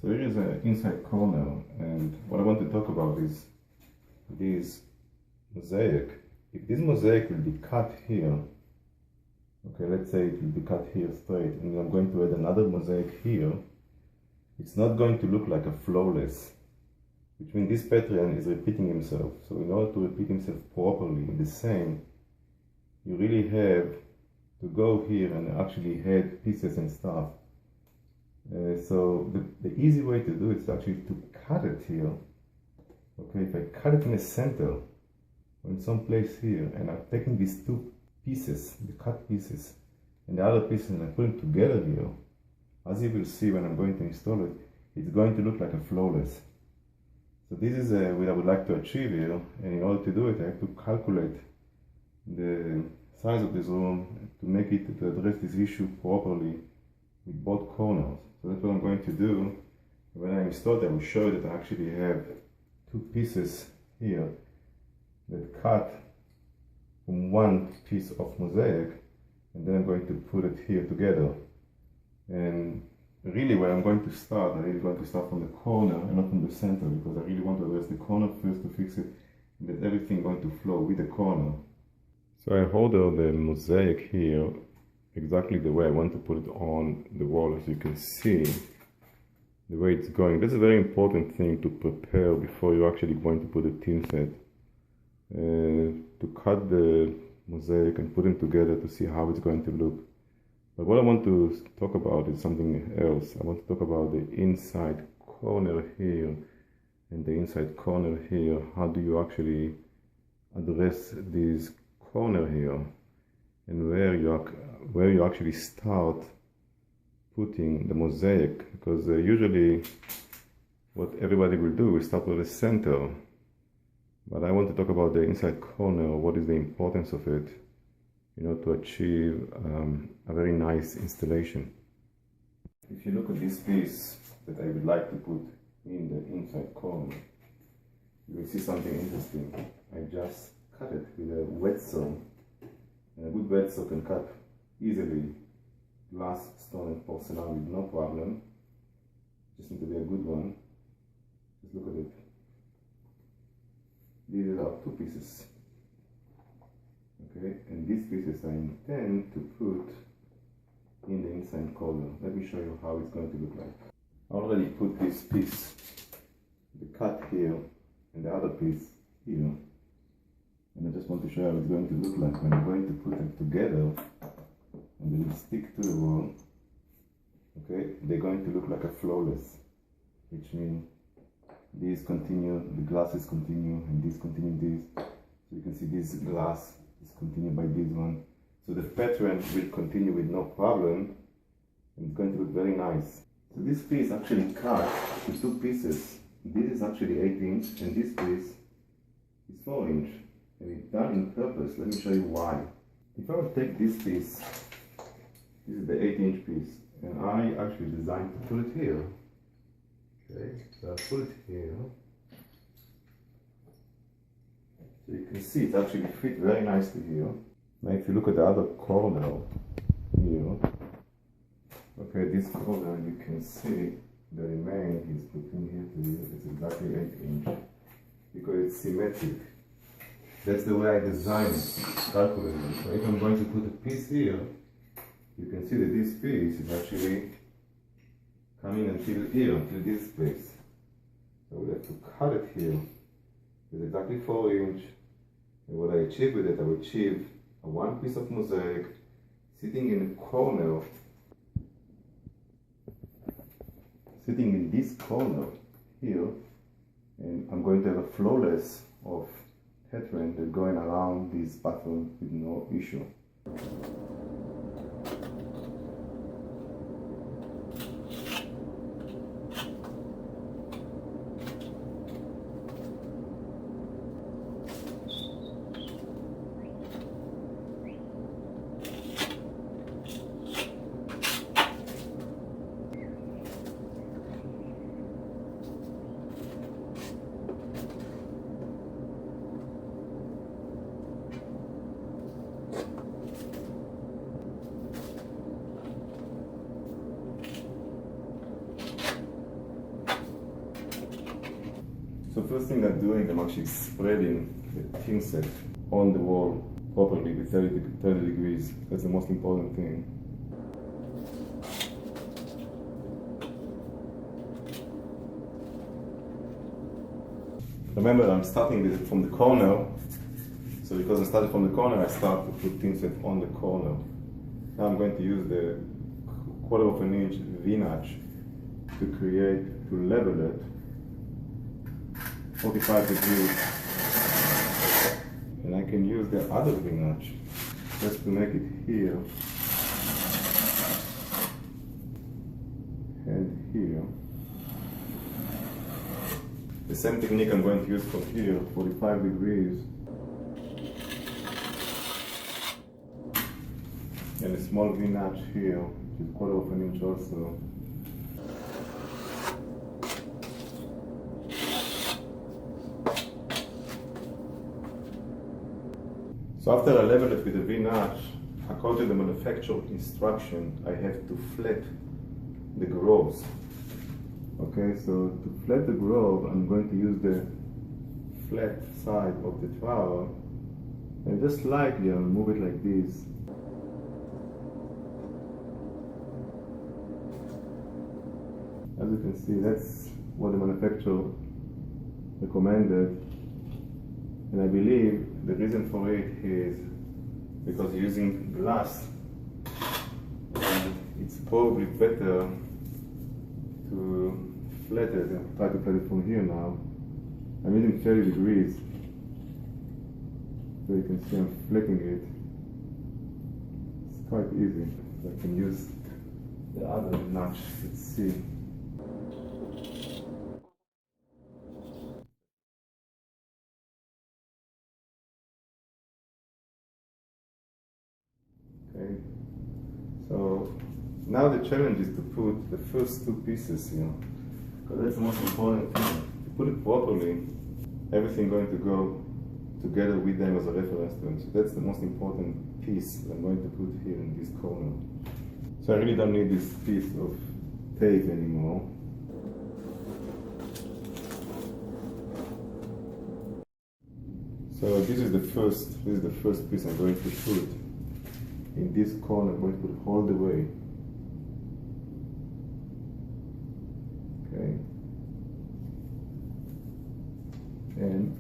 So here is an inside corner, and what I want to talk about is this mosaic. If this mosaic will be cut here, okay, let's say it will be cut here straight, and I'm going to add another mosaic here, it's not going to look like a flawless, which means this pattern is repeating himself. So in order to repeat himself properly in the same, you really have to go here and actually add pieces and stuff. So the easy way to do it is actually to cut it here. Okay, if I cut it in the center or in some place here, and I'm taking these two pieces, the cut pieces, and the other pieces, and I put them together here, as you will see when I'm going to install it, it's going to look like a flawless. So this is what I would like to achieve here, and in order to do it, I have to calculate the size of this room to make it, to address this issue properly with both corners. So that's what I'm going to do. When I install it, I will show you that I actually have two pieces here that cut from one piece of mosaic, and then I'm going to put it here together. And really where I'm going to start, I'm really going to start from the corner and not from the center, because I really want to address the corner first to fix it, and then everything going to flow with the corner. So I order the mosaic here exactly the way I want to put it on the wall, as you can see the way it's going. That's a very important thing to prepare before you're actually going to put a thinset. To cut the mosaic and put them together to see how it's going to look. But what I want to talk about is something else. I want to talk about the inside corner here and the inside corner here. How do you actually address this corner here, and where you actually start putting the mosaic? Because usually what everybody will do is start with the center, but I want to talk about the inside corner. What is the importance of it, you know, to achieve a very nice installation. If you look at this piece that I would like to put in the inside corner, you will see something interesting. I just cut it with a wet saw. And a good wet saw can cut easily glass, stone and porcelain with no problem. Just need to be a good one. Just look at it. These are two pieces. Okay, and these pieces I intend to put in the inside corner. Let me show you how it's going to look like. I already put this piece, the cut here, and the other piece here. And I just want to show you how it's going to look like when I'm going to put them together and they will stick to the wall. Okay, they're going to look like a flawless, which means these continue, the glasses continue, and these continue this. So you can see this glass is continued by this one. So the pattern will continue with no problem, and it's going to look very nice. So this piece actually cut to two pieces. This is actually 8 inch, and this piece is 4 inch. And it's done in purpose. Let me show you why. If I would take this piece, this is the 8 inch piece, and I actually designed to put it here. Okay, so I put it here. So you can see it actually fit very nicely here. Now if you look at the other corner here, okay, this corner you can see the remain is between here to here. It's exactly 8 inch because it's symmetric. That's the way I designed it, calculated it. So if I'm going to put a piece here, you can see that this piece is actually coming until here, until this place. So we have to cut it here. It's exactly 4 inch. And what I achieve with it, I will achieve a one piece of mosaic sitting in the corner, sitting in this corner here. And I'm going to have a flawless of pattern that's going around this bathroom with no issue. So first thing I'm doing, I'm actually spreading the thinset on the wall properly with 30 degrees. That's the most important thing. Remember, I'm starting from the corner. So because I started from the corner, I start to put thinset on the corner. Now I'm going to use the 1/4 inch V-notch to level it 45 degrees. And I can use the other V-notch just to make it here and here. The same technique I'm going to use from here, 45 degrees. And a small V-notch here, which is 1/4 inch also. So after I level it with a V-notch, according to the manufacturer instruction, I have to flat the grooves. Okay, so to flat the groove, I'm going to use the flat side of the trowel and just slightly I'll move it like this. As you can see, that's what the manufacturer recommended. And I believe the reason for it is because using glass, and it's probably better to flat it. I'll try to flat it from here now. I'm using 30 degrees. So you can see I'm flatting it. It's quite easy. I can use the other notch. Let's see. Okay, so now the challenge is to put the first 2 pieces here, because that's the most important thing. To put it properly, everything going to go together with them as a reference point. So that's the most important piece I'm going to put here in this corner. So I really don't need this piece of tape anymore. So this is the first piece I'm going to put. In this corner, I'm going to put it all the way. Okay. And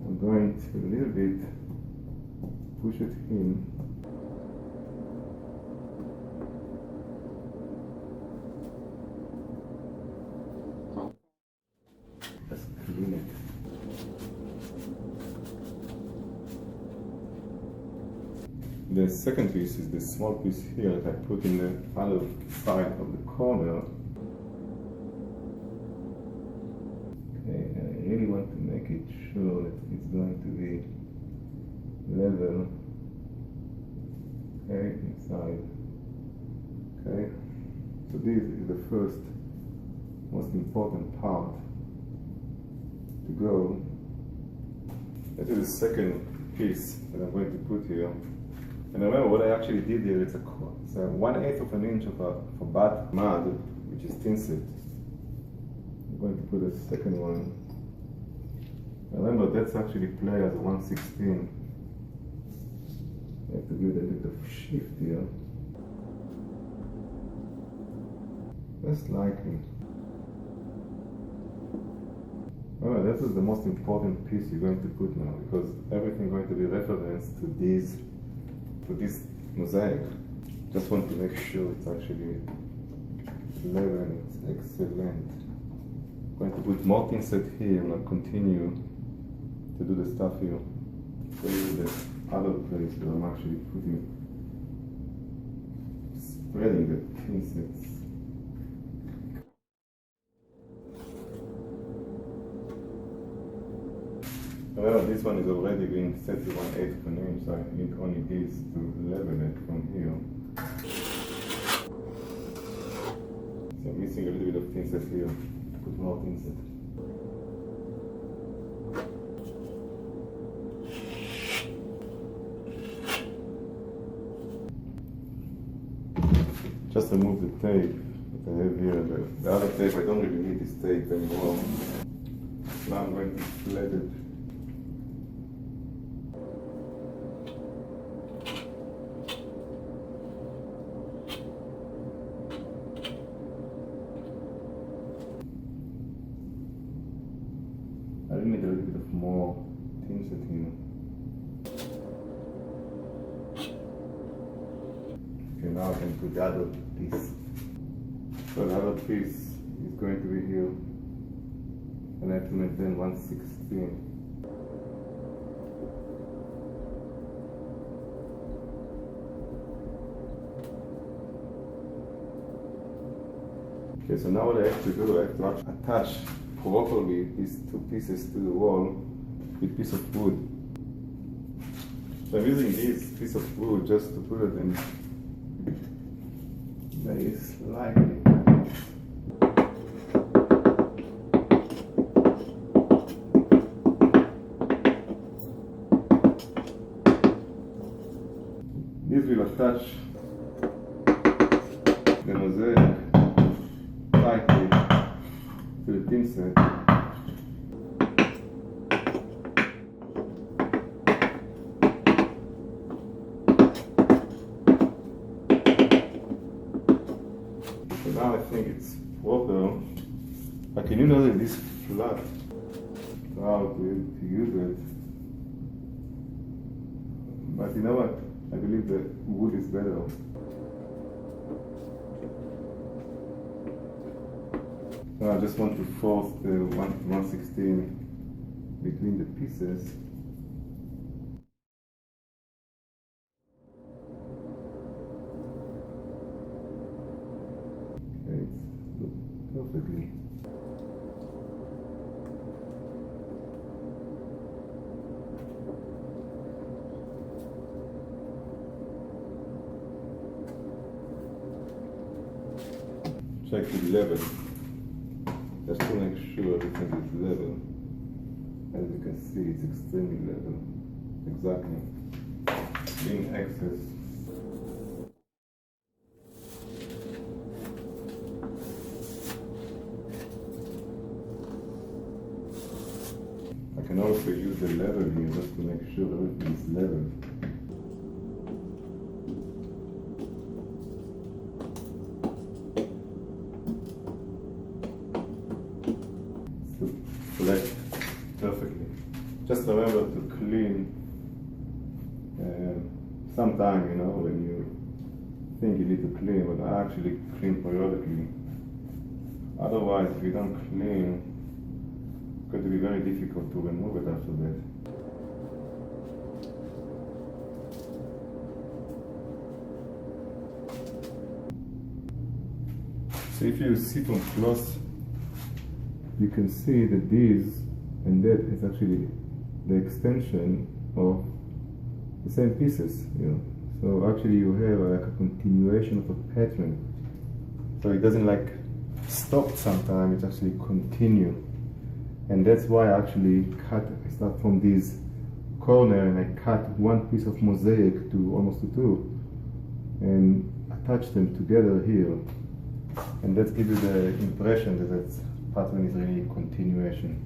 I'm going to a little bit push it in. Just clean it. The second piece is this small piece here that I put in the other side of the corner. Okay, and I really want to make it sure that it's going to be level. Okay, inside. Okay, so this is the first most important part to go. This is the second piece that I'm going to put here. And remember what I actually did here, it's a 1/8 inch of a bath mud, which is thinset. I'm going to put a second one. Remember, that's actually play as a 1/16. I have to give it a bit of shift here. Just lightly. Remember, this is the most important piece you're going to put now, because everything is going to be referenced to this mosaic. Just want to make sure it's actually level and it's excellent. I'm going to put more thinset here and I'll continue to do the stuff here. Show you the other place where I'm actually spreading the thinsets. Well, this one is already being set to 1/8 inch, so I need only this to level it from here. So I'm missing a little bit of thinset here. Put more thinset. Just remove the tape. that I have here. The other tape, I don't really need this tape anymore. Now I'm going to flat it. I will need a little bit of more thinset here. Okay, now I can put the other piece. So the other piece is going to be here, and I have to maintain 1/16. Okay, so now what I have to do, I have to attach properly these two pieces to the wall with a piece of wood. So I'm using this piece of wood just to put it in very slightly. This will attach the mosaic tightly to the thinset. So now I think it's proper. I can use it this flat how to use it. But you know what? I believe the wood is better. So I just want to force the 1/16 between the pieces. Okay, it's looked perfectly. Check the level, just to make sure everything is level. As you can see, it's extremely level. Exactly. In excess. I can also use the level here just to make sure everything is level. Select perfectly. Just remember to clean sometime, you know, when you think you need to clean, but actually clean periodically. Otherwise, if you don't clean, it's going to be very difficult to remove it after that. So if you see from close, you can see that this and that is actually the extension of the same pieces, you know. So actually you have like a continuation of a pattern. So it doesn't like stop sometime, it actually continue. And that's why I actually I start from this corner and I cut one piece of mosaic to almost to two and attach them together here. And that gives you the impression that that pattern is really continuation.